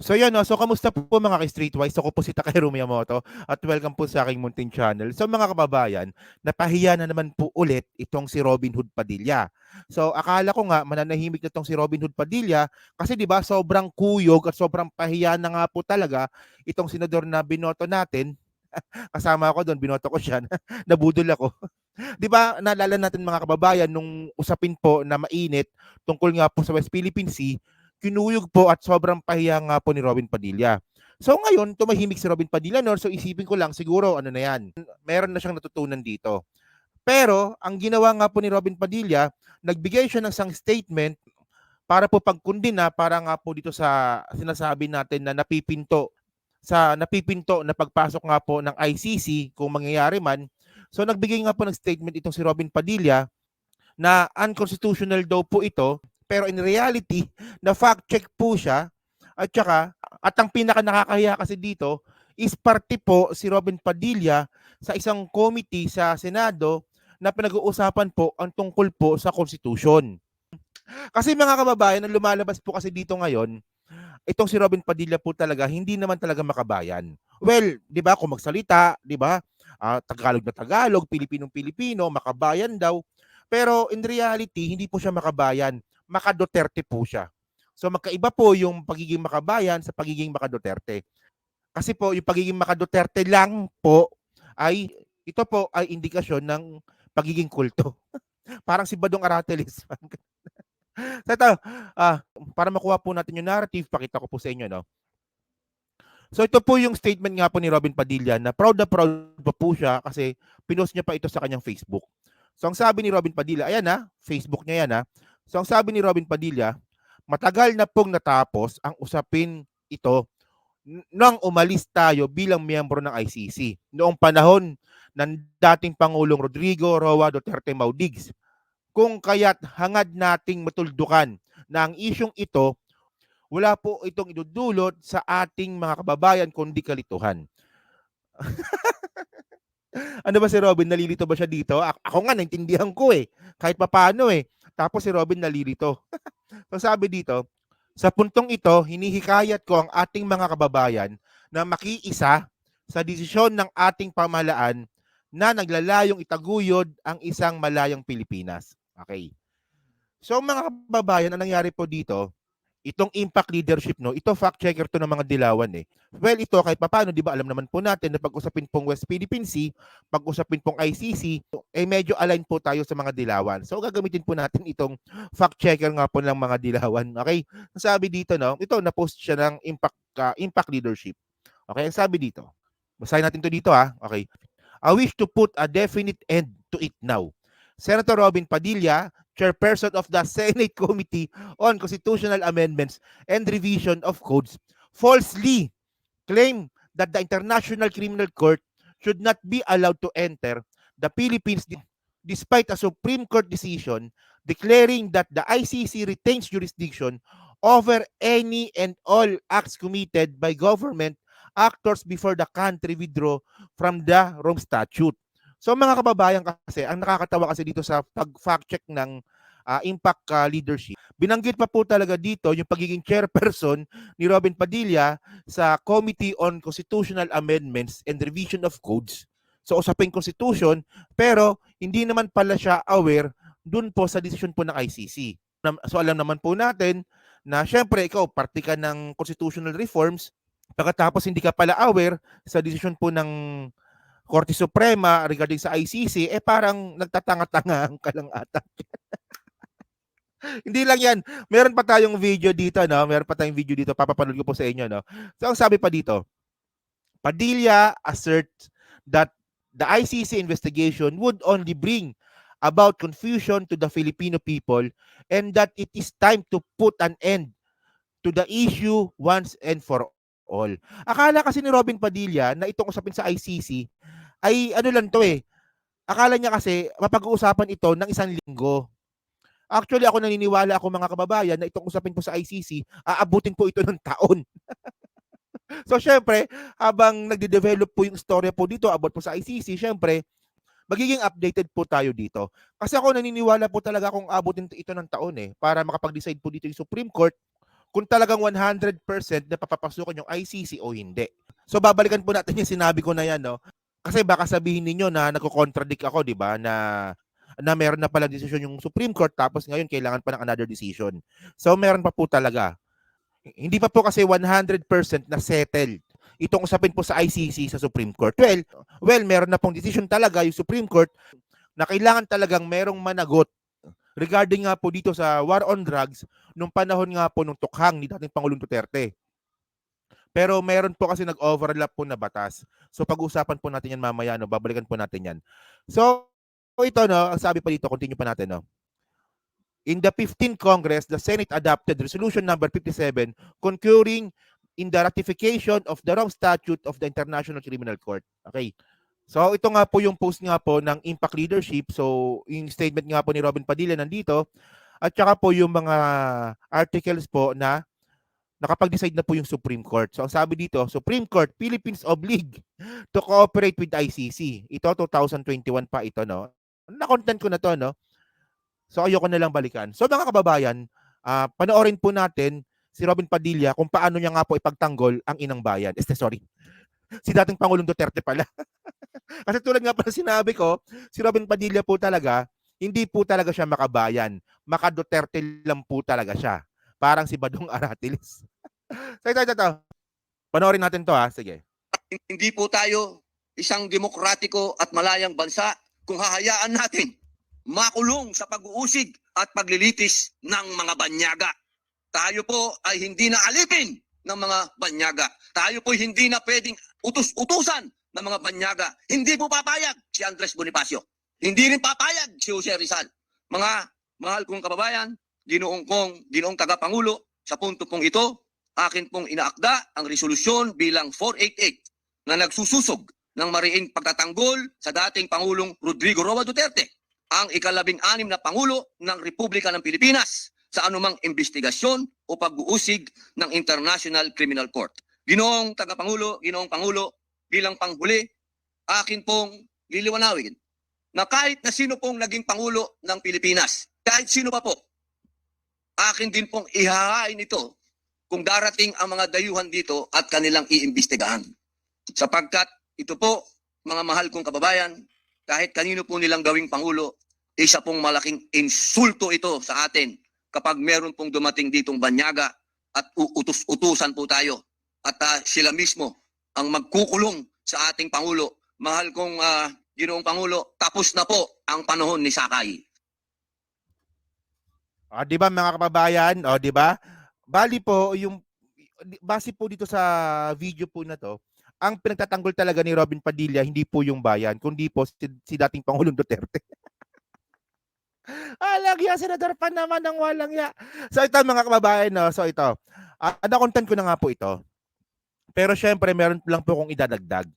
So yan, no? So kamusta po mga ka-Streetwise? Ako po si Takeru Miyamoto at welcome po sa aking munting channel. So mga kababayan, napahiya na naman po ulit itong si Robin Hood Padilla. So akala ko nga mananahimik na itong si Robin Hood Padilla kasi 'di ba sobrang kuyog at sobrang pahiya na nga po talaga itong senador na binoto natin. Kasama ako doon, binoto ko siya. Nabudol ako. 'Di ba naalala natin mga kababayan nung usapin po na mainit tungkol nga po sa West Philippine Sea, kinuyog po at sobrang pahiya nga po ni Robin Padilla. So ngayon, tumahimik si Robin Padilla, no? So isipin ko lang siguro ano na 'yan. Meron na siyang natutunan dito. Pero ang ginawa nga po ni Robin Padilla, nagbigay siya ng isang statement para po pagkundina para nga po dito sa sinasabi natin na napipinto na pagpasok nga po ng ICC kung mangyayari man. So nagbigay nga po ng statement itong si Robin Padilla na unconstitutional daw po ito, pero in reality na fact check po siya at ang pinaka nakakahiya kasi dito is parte po si Robin Padilla sa isang committee sa Senado na pinag-uusapan po ang tungkol po sa Constitution. Kasi mga kababayan, ang lumalabas po kasi dito ngayon, itong si Robin Padilla po talaga, hindi naman talaga makabayan. Well, di ba, kung magsalita, di ba, Tagalog na Tagalog, Pilipinong Pilipino, makabayan daw. Pero in reality, hindi po siya makabayan. Maka-Duterte po siya. So magkaiba po yung pagiging makabayan sa pagiging maka-Duterte. Kasi po, yung pagiging maka-Duterte lang po ay, ito po ay indikasyon ng pagiging kulto. Parang si Badong Aratelis. So ito, para makuha po natin yung narrative, pakita ko po sa inyo, no? So ito po yung statement nga po ni Robin Padilla na proud pa po siya kasi pinost niya pa ito sa kanyang Facebook. So ang sabi ni Robin Padilla, ayan na, Facebook niya yan ha. So ang sabi ni Robin Padilla, matagal na pong natapos ang usapin ito nang umalis tayo bilang miyembro ng ICC noong panahon ng dating Pangulong Rodrigo Roa Duterte Maudigs. Kung kaya't hangad nating matuldukan na ang isyong ito wala po itong idudulot sa ating mga kababayan kundi kalituhan. Ano ba si Robin? Nalilito ba siya dito? Ako nga, naintindihan ko eh. Kahit papaano eh. Tapos si Robin nalilito. So sabi dito, sa puntong ito, hinihikayat ko ang ating mga kababayan na makiisa sa desisyon ng ating pamahalaan na naglalayong itaguyod ang isang malayang Pilipinas. Okay. So mga kababayan, ang nangyari po dito, itong impact leadership, no, ito fact checker to ng mga dilawan eh. Well, ito kahit papaano, di ba, alam naman po natin na pag-usapin pong West Philippine Sea, pag-usapin pong ICC, eh medyo align po tayo sa mga dilawan. So gagamitin po natin itong fact checker nga po ng mga dilawan. Okay? Sabi dito, no, ito na-post siya ng impact leadership. Okay, ang sabi dito. Basahin natin to dito ha. Okay. I wish to put a definite end to it now. Senator Robin Padilla, chairperson of the Senate Committee on Constitutional Amendments and Revision of Codes, falsely claimed that the International Criminal Court should not be allowed to enter the Philippines despite a Supreme Court decision declaring that the ICC retains jurisdiction over any and all acts committed by government actors before the country withdraw from the Rome Statute. So mga kababayan kasi, ang nakakatawa kasi dito sa pag-fact check ng impact leadership, binanggit pa po talaga dito yung pagiging chairperson ni Robin Padilla sa Committee on Constitutional Amendments and Revision of Codes. So usaping constitution, pero hindi naman pala siya aware dun po sa desisyon po ng ICC. So alam naman po natin na syempre ikaw, parte ka ng constitutional reforms, pagkatapos hindi ka pala aware sa desisyon po ng Korte Suprema regarding sa ICC, eh parang nagtatanga-tanga ka lang ata. Hindi lang yan. Meron pa tayong video dito, no? Meron pa tayong video dito. Papapanood ko po sa inyo, no? So, ang sabi pa dito, Padilla asserts that the ICC investigation would only bring about confusion to the Filipino people and that it is time to put an end to the issue once and for all. Akala kasi ni Robin Padilla na itong usapin sa ICC ay ano lang to eh. Akala niya kasi mapag-uusapan ito ng isang linggo. Actually, ako naniniwala ako mga kababayan na itong usapin po sa ICC, aabutin po ito ng taon. So, syempre, habang nagde-develop po yung storya po dito about po sa ICC, syempre, magiging updated po tayo dito. Kasi ako naniniwala po talaga kung abutin ito ng taon eh, para makapag-decide po dito yung Supreme Court kung talagang 100% na papapasukan yung ICC o hindi. So babalikan po natin yung sinabi ko na yan, no? Kasi baka sabihin ninyo na nagko-contradict ako, di ba? Na meron na pala desisyon yung Supreme Court tapos ngayon kailangan pa ng another decision. So meron pa po talaga. Hindi pa po kasi 100% na settled itong usapin po sa ICC sa Supreme Court. Well, meron na pong decision talaga yung Supreme Court na kailangan talagang merong managot regarding nga po dito sa war on drugs nung panahon nga po nung tukhang ni dating Pangulong Duterte. Pero meron po kasi nag-overlap po na batas. So pag-usapan po natin yan mamaya, no? Babalikan po natin yan. So ito, no, ang sabi pa dito, continue pa natin, no? In the 15th Congress, the Senate adopted Resolution number 57 concurring in the ratification of the Rome Statute of the International Criminal Court. Okay. So ito nga po yung post nga po ng Impact Leadership. So yung statement nga po ni Robin Padilla nandito at saka po yung mga articles po na nakapag-decide na po yung Supreme Court. So ang sabi dito, Supreme Court, Philippines obliged to cooperate with ICC. Ito 2021 pa ito, no. Na-content ko na to, no. So ayoko na lang balikan. So mga kababayan, panoorin po natin si Robin Padilla kung paano niya nga po ipagtanggol ang inang bayan. Sorry. Si dating Pangulong Duterte pala. Kasi tulad nga pala sinabi ko, si Robin Padilla po talaga, hindi po talaga siya makabayan. Maka-Duterte lang po talaga siya. Parang si Badong Aratiles. So ito. Panoorin natin to, ha. Sige. Hindi po tayo isang demokratiko at malayang bansa kung hahayaan natin makulong sa pag-uusig at paglilitis ng mga banyaga. Tayo po ay hindi na alipin ng mga banyaga. Tayo po hindi na pwedeng utus-utusan ng mga banyaga. Hindi po papayag si Andres Bonifacio. Hindi rin papayag si Jose Rizal. Mga mahal kong kababayan, ginoong tagapangulo, sa punto pong ito, akin pong inaakda ang resolusyon bilang 488 na nagsususog ng mariing pagtatanggol sa dating Pangulong Rodrigo Roa Duterte, ang ika-16 na Pangulo ng Republika ng Pilipinas sa anumang investigasyon o pag-uusig ng International Criminal Court. Ginoong tagapangulo, ginoong Pangulo, bilang panghuli, akin pong liliwanawin na kahit na sino pong naging Pangulo ng Pilipinas, kahit sino pa po, akin din pong ihahain ito kung darating ang mga dayuhan dito at kanilang iimbestigahan. Sapagkat ito po, mga mahal kong kababayan, kahit kanino po nilang gawing Pangulo, isa pong malaking insulto ito sa atin kapag meron pong dumating ditong banyaga at utus-utusan po tayo at sila mismo ang magkukulong sa ating Pangulo. Mahal kong ginoong Pangulo, tapos na po ang panahon ni Sakay. Di ba mga kababayan? Di ba? Bali po, yung base po dito sa video po na to, ang pinagtatanggol talaga ni Robin Padilla, hindi po yung bayan, kundi po si dating Pangulong Duterte. Lagi ang senador pa naman ng walang ya. So ito mga kababayan, no? So ito, na-content ko na nga po ito. Pero syempre, meron lang po kong idadagdag.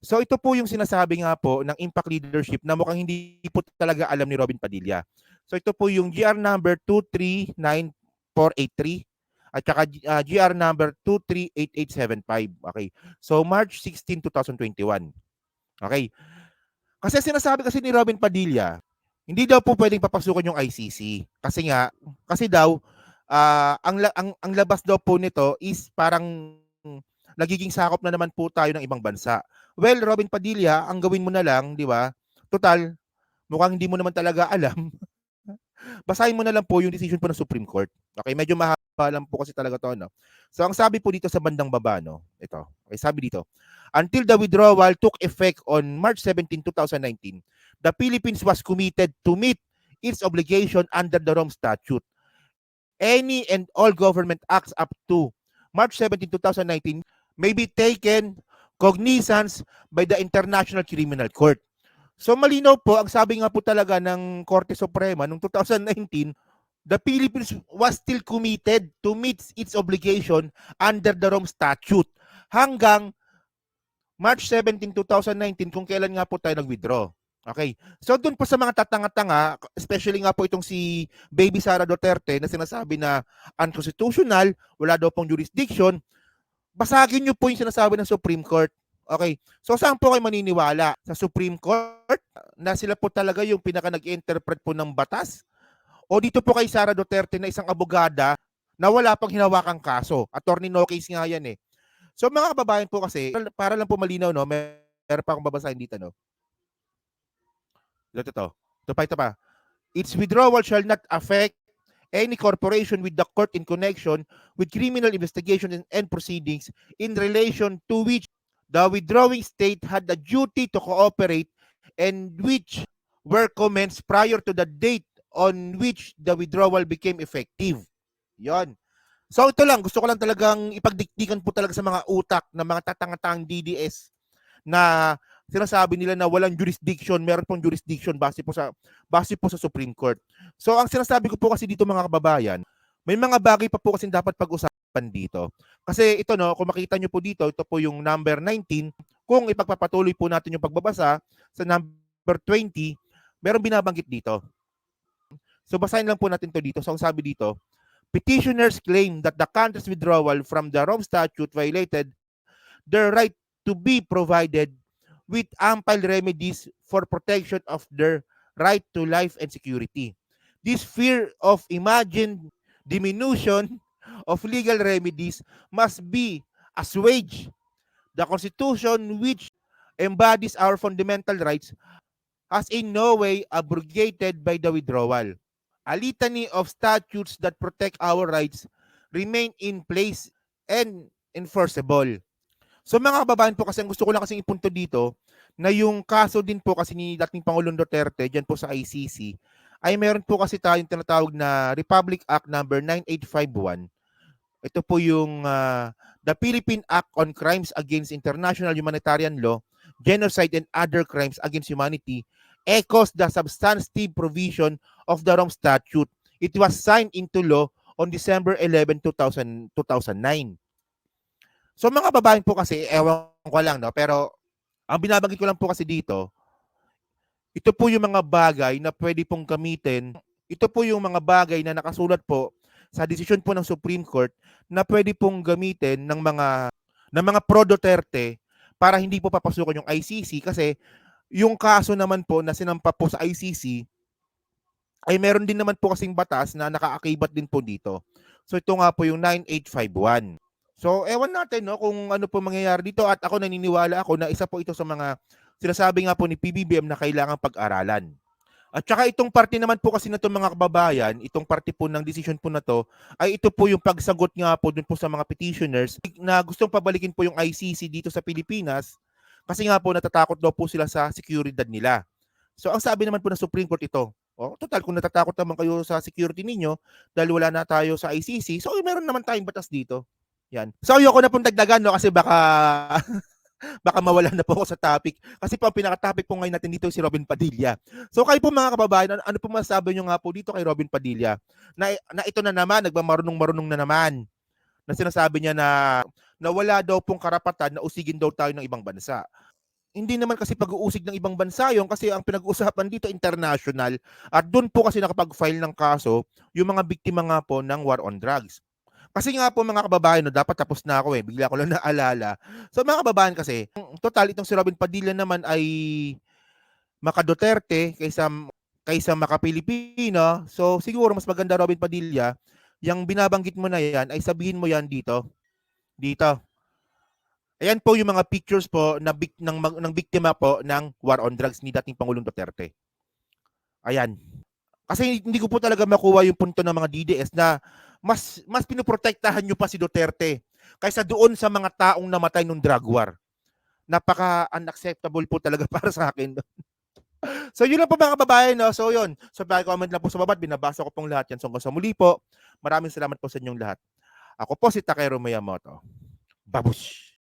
So ito po yung sinasabi nga po ng Impact Leadership na mukhang hindi po talaga alam ni Robin Padilla. So ito po yung GR number 239483 at saka GR number 238875. Okay. So March 16, 2021. Okay. Kasi sinasabi kasi ni Robin Padilla, hindi daw po pwedeng papasukan yung ICC. Kasi daw ang labas daw po nito is parang nagiging sakop na naman po tayo ng ibang bansa. Well, Robin Padilla, ang gawin mo na lang, di ba? Total, mukhang hindi mo naman talaga alam. Basahin mo na lang po yung decision po ng Supreme Court. Okay, medyo mahaba lang po kasi talaga to, no? So, ang sabi po dito sa bandang baba, no? Ito. Okay, sabi dito, until the withdrawal took effect on March 17, 2019, the Philippines was committed to meet its obligation under the Rome Statute. Any and all government acts up to March 17, 2019 may be taken cognizance by the International Criminal Court. So malinaw po, ang sabi nga po talaga ng Korte Suprema noong 2019, the Philippines was still committed to meet its obligation under the Rome Statute hanggang March 17, 2019 kung kailan nga po tayo nag-withdraw. Okay. So doon po sa mga tatanga-tanga, especially nga po itong si Baby Sara Duterte na sinasabi na unconstitutional, wala daw pong jurisdiction, basagin nyo po yung sinasabi ng Supreme Court. Okay. So saan po kayo maniniwala? Sa Supreme Court na sila po talaga yung pinaka nag-interpret po ng batas? O dito po kay Sara Duterte na isang abogada na wala pang hinawakang kaso. Attorney no case nga yan eh. So mga kababayan po kasi, para lang po malinaw, no, meron pa akong babasahin dito, no. Ito pa. Its withdrawal shall not affect any corporation with the court in connection with criminal investigation and proceedings in relation to which the withdrawing state had a duty to cooperate and which were commenced prior to the date on which the withdrawal became effective. Yon. So ito lang, gusto ko lang talagang ipagdikdikan po talaga sa mga utak ng mga tatangatang DDS na sinasabi nila na walang jurisdiction, meron pong jurisdiction base po sa Supreme Court. So ang sinasabi ko po kasi dito mga kababayan, may mga bagay pa po kasi dapat pag-usapan dito. Kasi ito no, kung makita nyo po dito, ito po yung number 19. Kung ipagpapatuloy po natin yung pagbabasa sa number 20, meron binabanggit dito. So basahin lang po natin to dito. So ang sabi dito, petitioners claim that the country's withdrawal from the Rome Statute violated their right to be provided with ample remedies for protection of their right to life and security. This fear of imagined diminution of legal remedies must be assuaged. The Constitution, which embodies our fundamental rights, has in no way abrogated by the withdrawal. A litany of statutes that protect our rights remain in place and enforceable. So mga kababayan po, kasi ang gusto ko lang kasing ipunto dito na yung kaso din po kasi ni dating Pangulong Duterte dyan po sa ICC ay meron po kasi tayong tinatawag na Republic Act number 9851. Ito po yung the Philippine Act on Crimes Against International Humanitarian Law, Genocide and Other Crimes Against Humanity echoes the substantive provision of the Rome Statute. It was signed into law on December 11, 2009. So mga babaeng po kasi, ewan ko lang, no? Pero ang binabanggit ko lang po kasi dito, ito po yung mga bagay na pwede pong gamitin. Ito po yung mga bagay na nakasulat po sa desisyon po ng Supreme Court na pwede pong gamitin ng mga pro-Duterte para hindi po papasukan yung ICC kasi yung kaso naman po na sinampa po sa ICC ay meron din naman po kasing batas na nakaakibat din po dito. So ito nga po yung 9851. So, ewan natin no, kung ano po mangyayari dito at ako naniniwala ako na isa po ito sa mga sinasabi nga po ni PBBM na kailangang pag-aralan. At saka itong parte naman po kasi na itong mga kababayan, itong parte po ng decision po na to, ay ito po yung pagsagot nga po dun po sa mga petitioners na gustong pabalikin po yung ICC dito sa Pilipinas kasi nga po natatakot daw po sila sa seguridad nila. So, ang sabi naman po ng Supreme Court ito, total kung natatakot naman kayo sa security ninyo dahil wala na tayo sa ICC, so meron naman tayong batas dito. Yan. So ayoko na pong dagdagan no kasi baka baka mawala na po ako sa topic. Kasi po ang pinaka-topic po ngayon natin dito si Robin Padilla. So kayo po mga kababayan, ano po masasabi nyo nga po dito kay Robin Padilla? Na ito na naman, nagmamarunong-marunong na naman. Na sinasabi niya na wala daw pong karapatan na usigin daw tayo ng ibang bansa. Hindi naman kasi pag-uusig ng ibang bansa yon kasi ang pinag-uusapan dito international at doon po kasi nakapag-file ng kaso yung mga biktima nga po ng war on drugs. Kasi nga po mga kababayan, no, dapat tapos na ako bigla ko lang naalala. So mga kababayan kasi, total itong si Robin Padilla naman ay maka-Duterte kaysa maka-Pilipino. So siguro mas maganda Robin Padilla, yung binabanggit mo na yan ay sabihin mo yan dito. Dito. Ayan po yung mga pictures po ng biktima po ng war on drugs ni dating Pangulong Duterte. Ayan. Kasi hindi ko po talaga makuha yung punto ng mga DDS na mas pinoprotektahan nyo pa si Duterte kaysa doon sa mga taong namatay nung drug war. Napaka-unacceptable po talaga para sa akin. So yun lang po mga kababayan. No? So yun. So comment lang po sa baba. Binabasa ko pong lahat yan. So sa muli po, maraming salamat po sa inyong lahat. Ako po si Takero Miyamoto. Babush!